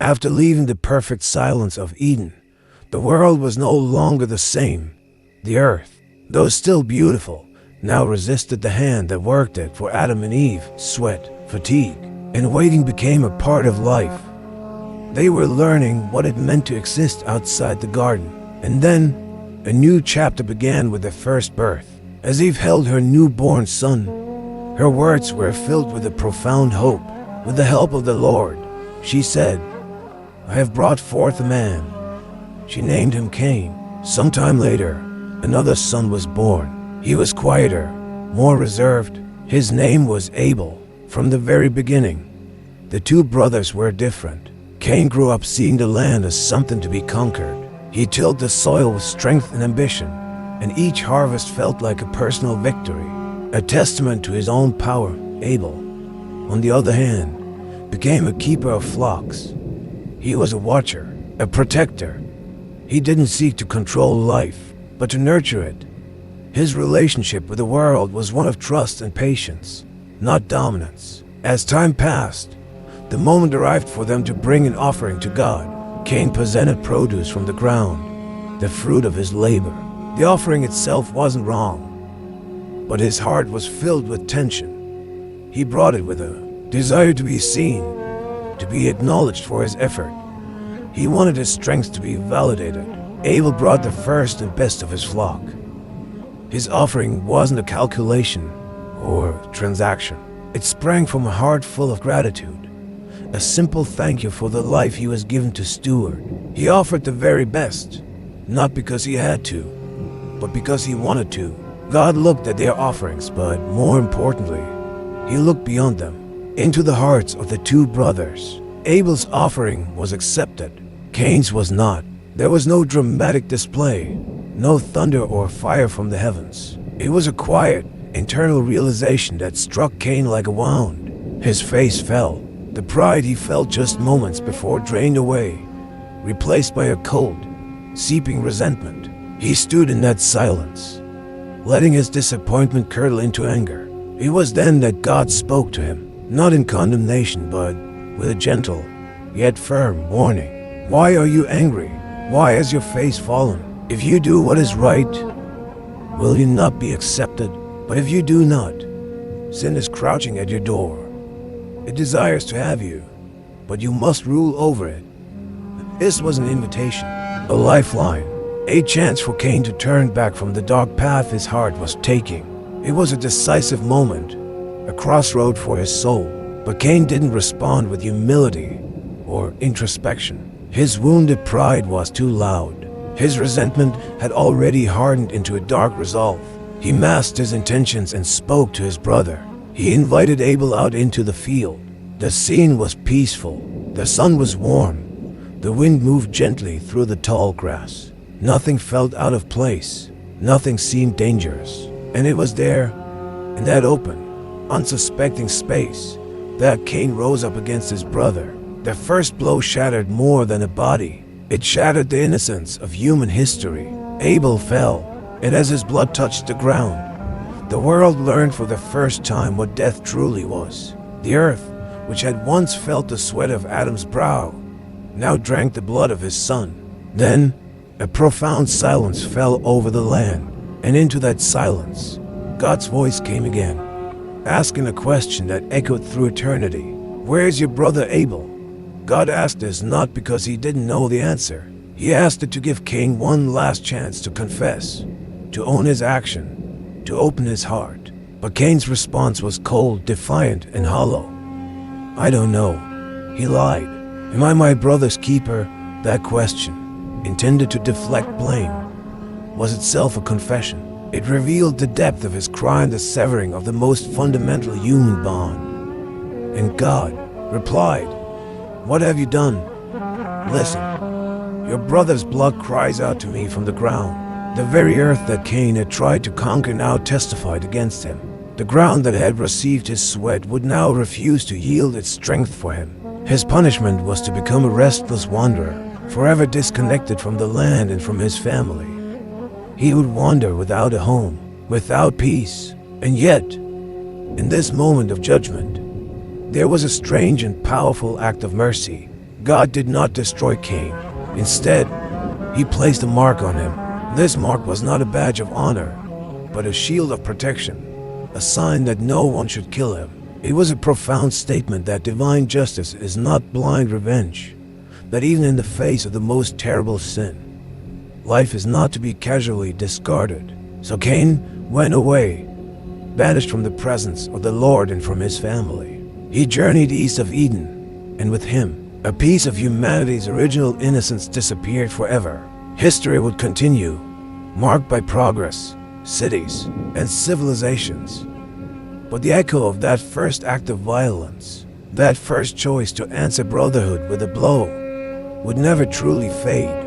After leaving the perfect silence of Eden, the world was no longer the same. The earth, though still beautiful, now resisted the hand that worked it for Adam and Eve. Sweat, fatigue, and waiting became a part of life. They were learning what it meant to exist outside the garden. And then, a new chapter began with their first birth. As Eve held her newborn son, her words were filled with a profound hope. With the help of the Lord, she said, "I have brought forth a man." She named him Cain. Sometime later, another son was born. He was quieter, more reserved. His name was Abel. From the very beginning, the two brothers were different. Cain grew up seeing the land as something to be conquered. He tilled the soil with strength and ambition, and each harvest felt like a personal victory, a testament to his own power. Abel, on the other hand, became a keeper of flocks. He was a watcher, a protector. He didn't seek to control life, but to nurture it. His relationship with the world was one of trust and patience, not dominance. As time passed, the moment arrived for them to bring an offering to God. Cain presented produce from the ground, the fruit of his labor. The offering itself wasn't wrong, but his heart was filled with tension. He brought it with a desire to be seen, to be acknowledged for his effort. He wanted his strength to be validated. Abel brought the first and best of his flock. His offering wasn't a calculation or transaction. It sprang from a heart full of gratitude, a simple thank you for the life he was given to steward. He offered the very best, not because he had to, but because he wanted to. God looked at their offerings, but more importantly, he looked beyond them, into the hearts of the two brothers. Abel's offering was accepted. Cain's was not. There was no dramatic display, no thunder or fire from the heavens. It was a quiet, internal realization that struck Cain like a wound. His face fell. The pride he felt just moments before drained away, replaced by a cold, seeping resentment. He stood in that silence, letting his disappointment curdle into anger. It was then that God spoke to him, not in condemnation, but with a gentle, yet firm warning. Why are you angry? Why has your face fallen? If you do what is right, will you not be accepted? But if you do not, sin is crouching at your door. It desires to have you, but you must rule over it. This was an invitation, a lifeline, a chance for Cain to turn back from the dark path his heart was taking. It was a decisive moment, a crossroad for his soul. But Cain didn't respond with humility or introspection. His wounded pride was too loud. His resentment had already hardened into a dark resolve. He masked his intentions and spoke to his brother. He invited Abel out into the field. The scene was peaceful. The sun was warm. The wind moved gently through the tall grass. Nothing felt out of place. Nothing seemed dangerous. And it was there, in that open, unsuspecting space, that Cain rose up against his brother. The first blow shattered more than a body. It shattered the innocence of human history. Abel fell, and as his blood touched the ground, the world learned for the first time what death truly was. The earth, which had once felt the sweat of Adam's brow, now drank the blood of his son. Then, a profound silence fell over the land, and into that silence, God's voice came again, asking a question that echoed through eternity. Where's your brother Abel? God asked this not because he didn't know the answer. He asked it to give Cain one last chance to confess, to own his action, to open his heart. But Cain's response was cold, defiant, and hollow. I don't know. He lied. Am I my brother's keeper? That question, intended to deflect blame, was itself a confession. It revealed the depth of his crime, the severing of the most fundamental human bond. And God replied, what have you done? Listen, your brother's blood cries out to me from the ground. The very earth that Cain had tried to conquer now testified against him. The ground that had received his sweat would now refuse to yield its strength for him. His punishment was to become a restless wanderer, forever disconnected from the land and from his family. He would wander without a home, without peace. And yet, in this moment of judgment, there was a strange and powerful act of mercy. God did not destroy Cain. Instead, he placed a mark on him. This mark was not a badge of honor, but a shield of protection, a sign that no one should kill him. It was a profound statement that divine justice is not blind revenge, that even in the face of the most terrible sin, life is not to be casually discarded. So Cain went away, banished from the presence of the Lord and from his family. He journeyed east of Eden, and with him, a piece of humanity's original innocence disappeared forever. History would continue, marked by progress, cities, and civilizations. But the echo of that first act of violence, that first choice to answer brotherhood with a blow, would never truly fade.